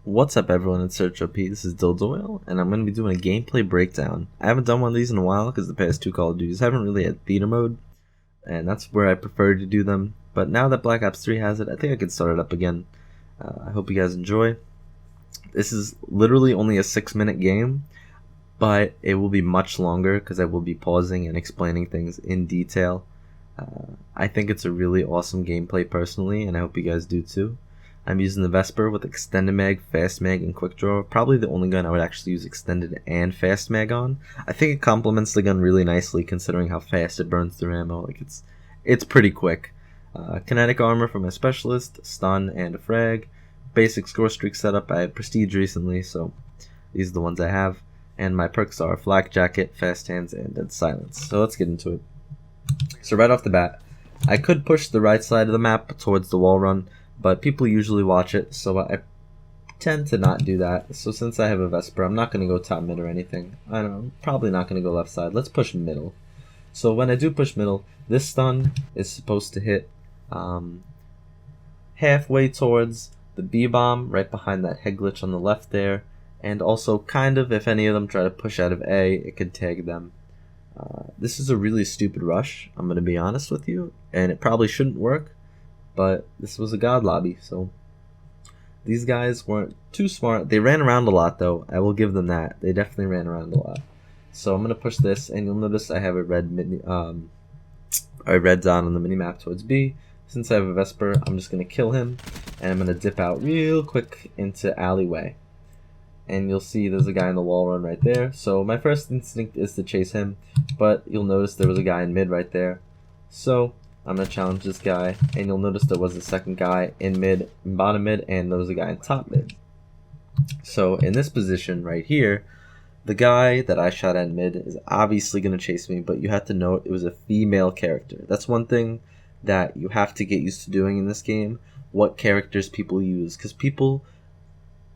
What's up everyone, it's Search OP, this is Dildoyle, and I'm going to be doing a gameplay breakdown. I haven't done one of these in a while because the past two Call of Duties haven't really had theater mode, and that's where I prefer to do them. But now that Black Ops 3 has it, I think I could start it up again. I hope you guys enjoy. This is literally only a 6-minute game, but it will be much longer because I will be pausing and explaining things in detail. I think it's a really awesome gameplay personally, and I hope you guys do too. I'm using the Vesper with extended mag, fast mag, and quick draw. Probably the only gun I would actually use extended and fast mag on. I think it complements the gun really nicely considering how fast it burns through ammo. Like it's pretty quick. Kinetic armor for my specialist, stun, and a frag. Basic score streak setup. I had prestige recently, so these are the ones I have. And my perks are flak jacket, fast hands, and dead silence. So let's get into it. So right off the bat, I could push the right side of the map towards the wall run, but people usually watch it, so I tend to not do that. So since I have a Vesper, I'm not going to go top mid or anything. I'm probably not going to go left side. Let's push middle. So when I do push middle, this stun is supposed to hit halfway towards the B-bomb, right behind that head glitch on the left there, and also kind of, if any of them try to push out of A, it could tag them. This is a really stupid rush, I'm going to be honest with you, and it probably shouldn't work. But this was a god lobby, so these guys weren't too smart. They ran around a lot, though. I will give them that. They definitely ran around a lot. So I'm gonna push this, and you'll notice I have a red dot on the mini map towards B. Since I have a Vesper, I'm just gonna kill him, and I'm gonna dip out real quick into alleyway. And you'll see there's a guy in the wall run right there. So my first instinct is to chase him, but you'll notice there was a guy in mid right there. So I'm going to challenge this guy, and you'll notice there was a second guy in mid, in bottom mid, and there was a guy in top mid. So in this position right here, the guy that I shot at mid is obviously going to chase me, but you have to note it was a female character. That's one thing that you have to get used to doing in this game, what characters people use, because people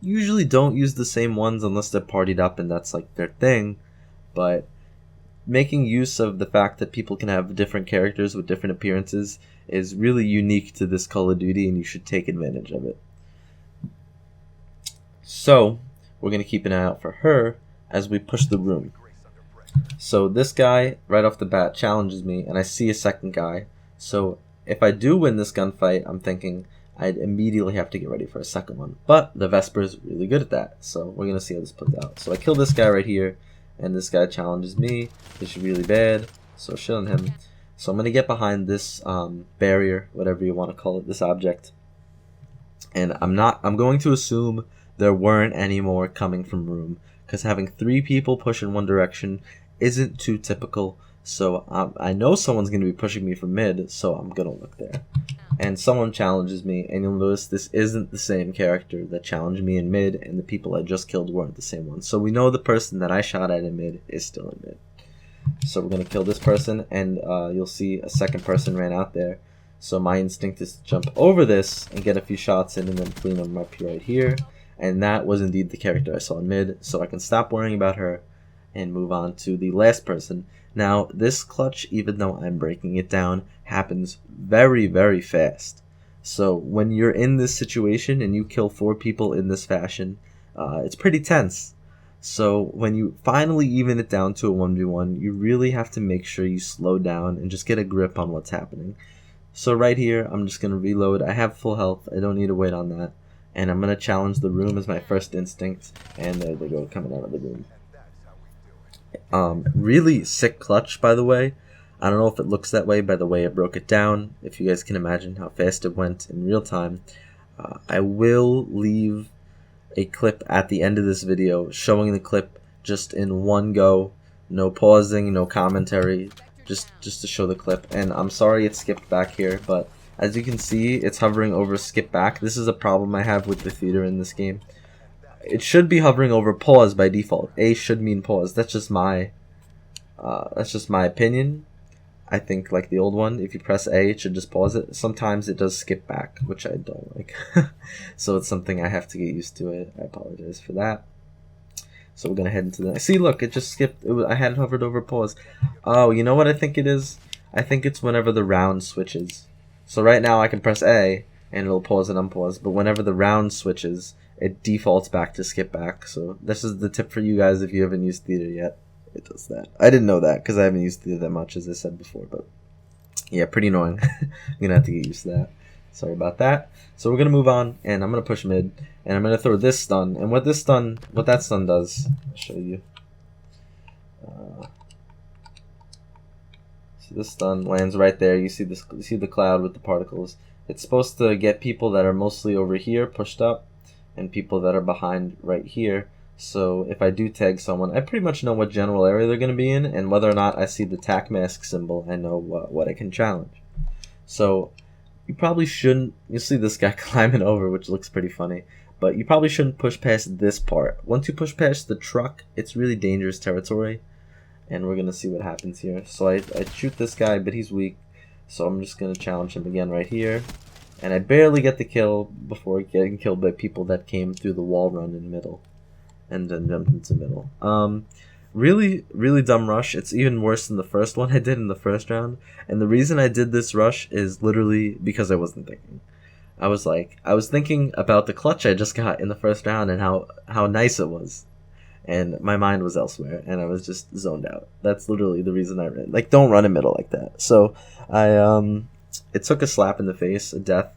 usually don't use the same ones unless they're partied up and that's like their thing, but making use of the fact that people can have different characters with different appearances is really unique to this Call of Duty, and you should take advantage of it. So we're going to keep an eye out for her as we push the room. So this guy right off the bat challenges me, and I see a second guy. So if I do win this gunfight, I'm thinking I'd immediately have to get ready for a second one. But the Vesper is really good at that, so we're going to see how this plays out. So I kill this guy right here, and this guy challenges me, which is really bad, so shilling him. So I'm going to get behind this barrier, whatever you want to call it, this object. And I'm going to assume there weren't any more coming from room, because having 3 people push in one direction isn't too typical. So I know someone's going to be pushing me from mid, so I'm going to look there. And someone challenges me, and you'll notice this isn't the same character that challenged me in mid, and the people I just killed weren't the same ones. So we know the person that I shot at in mid is still in mid. So we're going to kill this person, and you'll see a second person ran out there. So my instinct is to jump over this and get a few shots in and then clean them up right here. And that was indeed the character I saw in mid, so I can stop worrying about her and move on to the last person. Now, this clutch, even though I'm breaking it down, happens very, very fast. So when you're in this situation and you kill 4 people in this fashion, it's pretty tense. So when you finally even it down to a 1v1, you really have to make sure you slow down and just get a grip on what's happening. So right here, I'm just going to reload. I have full health. I don't need to wait on that. And I'm going to challenge the room as my first instinct. And there they go, coming out of the room. Really sick clutch, by the way. I don't know if it looks that way by the way I broke it down, if you guys can imagine how fast it went in real time. I will leave a clip at the end of this video showing the clip just in one go, no pausing, no commentary, just to show the clip. And I'm sorry it skipped back here, but as you can see, it's hovering over skip back. This is a problem I have with the theater in this game. It should be hovering over pause by default. A should mean pause. That's just my opinion. I think like the old one, if you press A, it should just pause it. Sometimes it does skip back, which I don't like. So it's something I have to get used to. I apologize for that. So we're gonna head into the. See, look, it just skipped. I had it hovered over pause. Oh, you know what I think it is? I think it's whenever the round switches. So right now I can press A and it'll pause and unpause. But whenever the round switches, it defaults back to skip back. So this is the tip for you guys if you haven't used theater yet. It does that. I didn't know that because I haven't used theater that much, as I said before, but yeah, pretty annoying. I'm gonna have to get used to that. Sorry about that. So we're gonna move on, and I'm gonna push mid, and I'm gonna throw this stun. And what that stun does, I'll show you. So this stun lands right there. You see this. You see the cloud with the particles. It's supposed to get people that are mostly over here pushed up, and people that are behind right here. So if I do tag someone, I pretty much know what general area they're going to be in, and whether or not I see the tack mask symbol, I know what I can challenge. So you probably shouldn't, you see this guy climbing over, which looks pretty funny, but you probably shouldn't push past this part. Once you push past the truck, it's really dangerous territory, and we're going to see what happens here. So I shoot this guy, but he's weak, so I'm just going to challenge him again right here. And I barely get the kill before getting killed by people that came through the wall run in the middle. And then jumped into middle. Really dumb rush. It's even worse than the first one I did in the first round. And the reason I did this rush is literally because I wasn't thinking. I was thinking about the clutch I just got in the first round and how nice it was. And my mind was elsewhere, and I was just zoned out. That's literally the reason I ran. Like, don't run in middle like that. So it took a slap in the face, a death,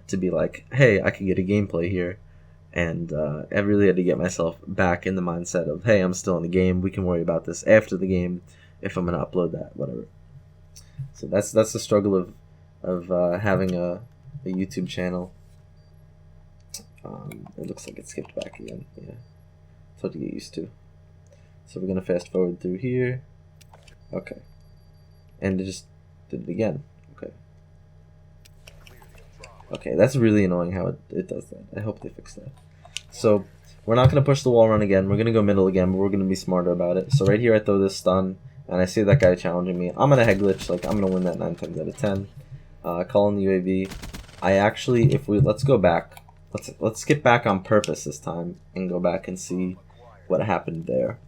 to be like, hey, I could get a gameplay here. And I really had to get myself back in the mindset of, hey, I'm still in the game. We can worry about this after the game if I'm going to upload that, whatever. So that's the struggle of having a YouTube channel. It looks like it skipped back again. Yeah, it's hard to get used to. So we're going to fast forward through here. Okay. And it just did it again. Okay. Okay, that's really annoying how it does that. I hope they fix that. So, we're not going to push the wall run again. We're going to go middle again, but we're going to be smarter about it. So right here I throw this stun, and I see that guy challenging me. I'm going to head glitch. Like, I'm going to win that 9 times out of 10. Call in the UAV. I actually, let's go back. Let's skip back on purpose this time and go back and see what happened there.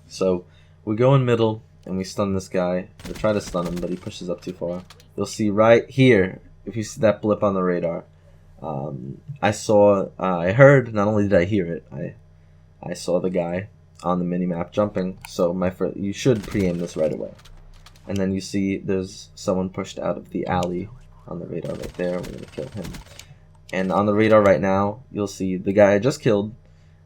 So, we go in middle, and we stun this guy. We try to stun him, but he pushes up too far. You'll see right here, if you see that blip on the radar, I heard, not only did I hear it, I saw the guy on the minimap jumping, so you should pre-aim this right away. And then you see there's someone pushed out of the alley on the radar right there. We're going to kill him. And on the radar right now, you'll see the guy I just killed,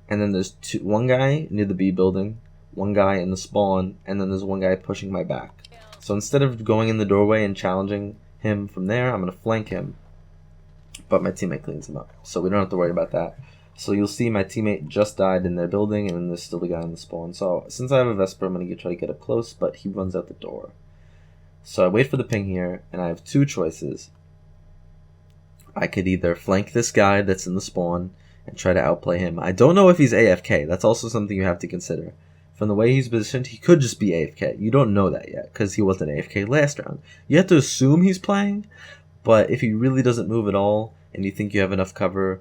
and then there's one guy near the B building, one guy in the spawn, and then there's one guy pushing my back. So instead of going in the doorway and challenging him from there, I'm going to flank him, but my teammate cleans him up, so we don't have to worry about that. So you'll see my teammate just died in their building, and then there's still the guy in the spawn. So since I have a Vesper, I'm going to try to get up close, but he runs out the door. So I wait for the ping here, and I have two choices. I could either flank this guy that's in the spawn and try to outplay him. I don't know if he's AFK. That's also something you have to consider. From the way he's positioned, he could just be AFK. You don't know that yet, because he wasn't AFK last round. You have to assume he's playing, but if he really doesn't move at all, and you think you have enough cover,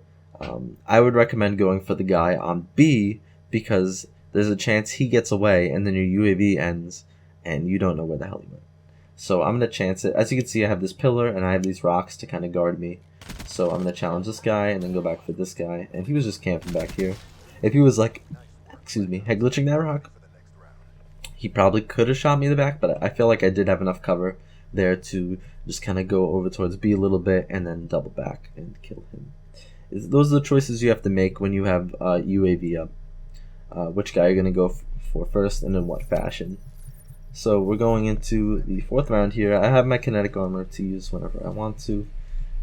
I would recommend going for the guy on B, because there's a chance he gets away, and then your UAV ends, and you don't know where the hell he went. So I'm going to chance it. As you can see, I have this pillar, and I have these rocks to kind of guard me. So I'm going to challenge this guy, and then go back for this guy, and he was just camping back here. If he was like, head glitching that rock, he probably could have shot me in the back, but I feel like I did have enough cover there to just kind of go over towards B a little bit and then double back and kill him. Those are the choices you have to make when you have UAV up. Which guy you're going to go for first and in what fashion. So we're going into the 4th round here. I have my kinetic armor to use whenever I want to.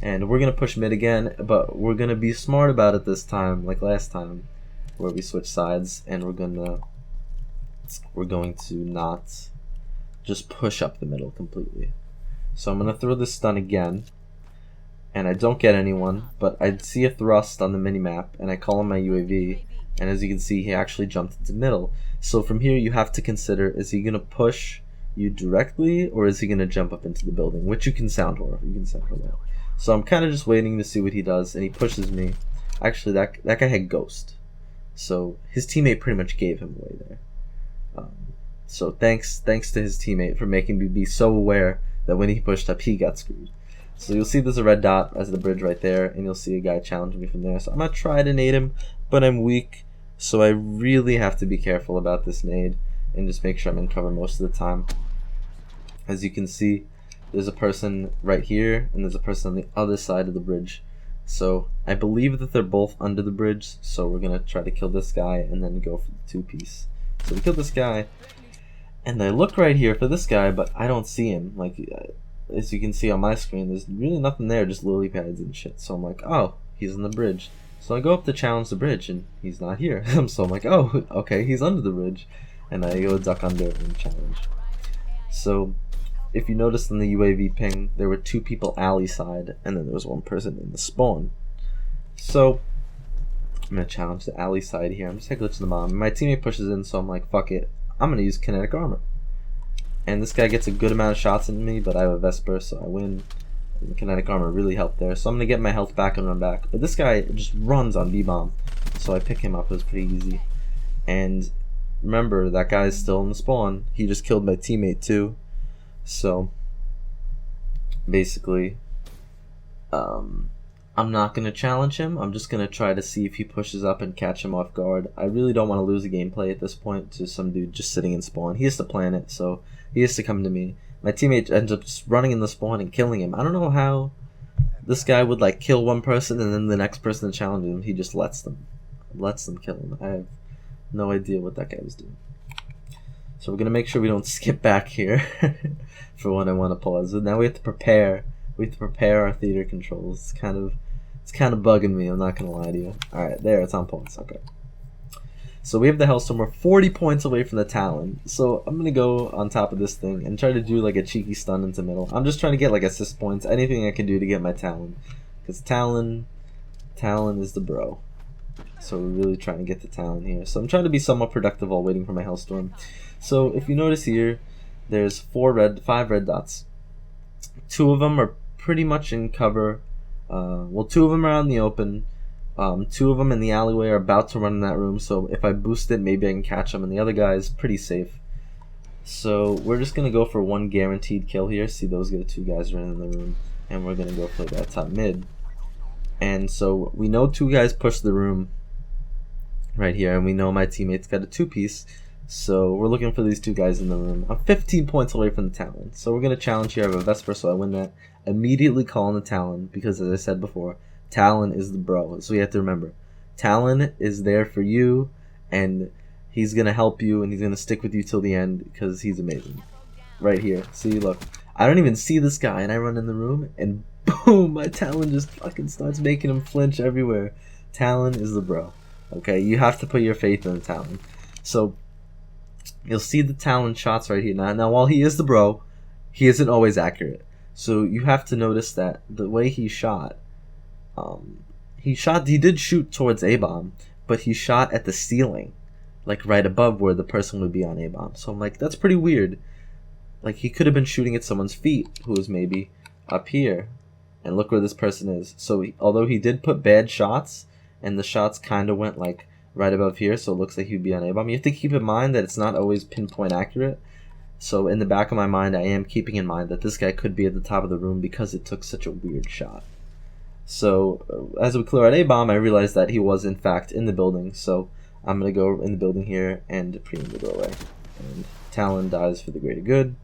And we're going to push mid again, but we're going to be smart about it this time, like last time, where we switch sides, and we're going to not just push up the middle completely. So I'm going to throw this stun again, and I don't get anyone, but I see a thrust on the minimap, and I call on my UAV, and as you can see, he actually jumped into middle. So from here, you have to consider, is he going to push you directly, or is he going to jump up into the building, which you can sound horror. You can sound horror. So I'm kind of just waiting to see what he does, and he pushes me. Actually, that guy had ghost, so his teammate pretty much gave him away there. So thanks to his teammate for making me be so aware that when he pushed up, he got screwed. So you'll see there's a red dot as the bridge right there, and you'll see a guy challenging me from there. So I'm gonna try to nade him, but I'm weak, so I really have to be careful about this nade and just make sure I'm in cover most of the time. As you can see, there's a person right here, and there's a person on the other side of the bridge. So I believe that they're both under the bridge, so we're gonna try to kill this guy and then go for the 2-piece. So we kill this guy, and I look right here for this guy, but I don't see him. Like, as you can see on my screen, there's really nothing there, just lily pads and shit. So I'm like, oh, he's on the bridge. So I go up to challenge the bridge, and he's not here. So I'm like, oh, okay, he's under the bridge. And I go duck under and challenge. So if you noticed in the UAV ping, there were 2 people alley side, and then there was 1 person in the spawn. So I'm gonna challenge the alley side here. I'm just gonna glitch the bomb. My teammate pushes in, so I'm like, fuck it. I'm gonna use kinetic armor. And this guy gets a good amount of shots in me, but I have a Vesper, so I win. And the kinetic armor really helped there. So I'm gonna get my health back and run back. But this guy just runs on B-bomb, so I pick him up. It was pretty easy. And remember, that guy is still in the spawn. He just killed my teammate too. So basically, I'm not going to challenge him. I'm just going to try to see if he pushes up and catch him off guard. I really don't want to lose a gameplay at this point to some dude just sitting in spawn. He has to plan it, so he has to come to me. My teammate ends up just running in the spawn and killing him. I don't know how this guy would like kill one person and then the next person that challenges him, he just lets them kill him. I have no idea what that guy was doing. So we're going to make sure we don't skip back here for when I want to pause. So now we have to prepare. We have to prepare our theater controls. It's kind of bugging me, I'm not going to lie to you. Alright, there, it's on pause. Okay. So we have the Hellstorm. We're 40 points away from the Talon. So I'm going to go on top of this thing and try to do like a cheeky stun into middle. I'm just trying to get like assist points, anything I can do to get my Talon. Because Talon is the bro. So we're really trying to get the Talon here. So I'm trying to be somewhat productive while waiting for my Hellstorm. So if you notice here, there's 5 red dots. 2 of them are pretty much in cover. Well, 2 of them are out in the open. 2 of them in the alleyway are about to run in that room. So if I boost it, maybe I can catch them. And the other guy is pretty safe. So we're just going to go for 1 guaranteed kill here. See, those are the 2 guys running in the room. And we're going to go for that top mid. And so we know 2 guys pushed the room right here. And we know my teammate's got a 2-piece. So we're looking for these 2 guys in the room. I'm 15 points away from the Talon. So we're going to challenge here. I have a Vesper, so I win that. Immediately call on the Talon, because as I said before, Talon is the bro. So you have to remember, Talon is there for you, and he's going to help you, and he's going to stick with you till the end, because he's amazing. Right here. See, look. I don't even see this guy, and I run in the room, and boom, my Talon just fucking starts making him flinch everywhere. Talon is the bro. Okay, you have to put your faith in the Talon. So you'll see the Talon shots right here. Now, while he is the bro, he isn't always accurate. So you have to notice that the way he shot, he did shoot towards A-bomb, but he shot at the ceiling, like right above where the person would be on A-bomb. So I'm like, that's pretty weird. Like, he could have been shooting at someone's feet, who was maybe up here. And look where this person is. So although he did put bad shots, and the shots kind of went like right above here, so it looks like he'd be on A-bomb. You have to keep in mind that it's not always pinpoint accurate. So in the back of my mind, I am keeping in mind that this guy could be at the top of the room because it took such a weird shot. So as we clear out A-bomb, I realized that he was in fact in the building. So I'm going to go in the building here and preem the doorway. And Talon dies for the greater good.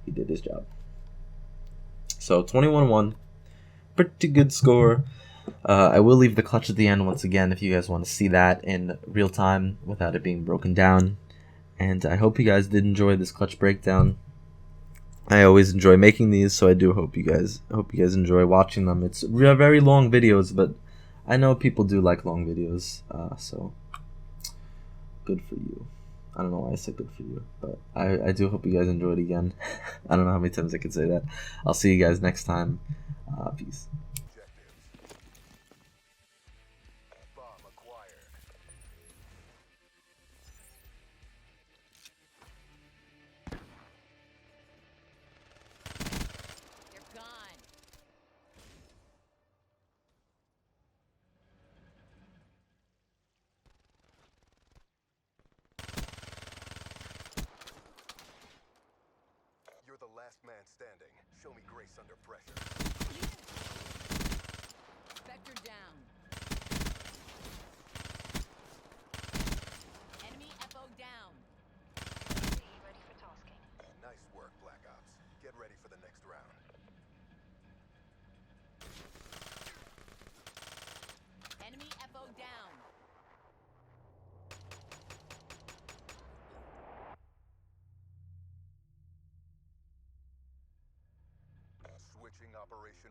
He did his job. So 21-1. Pretty good score. I will leave the clutch at the end once again if you guys want to see that in real time without it being broken down. And I hope you guys did enjoy this clutch breakdown. I always enjoy making these, so I do hope you guys enjoy watching them. It's very long videos, but I know people do like long videos, so good for you. I don't know why I said good for you, but I do hope you guys enjoyed again. I don't know how many times I could say that. I'll see you guys next time. Peace. You're the last man standing. Show me grace under pressure. switching operation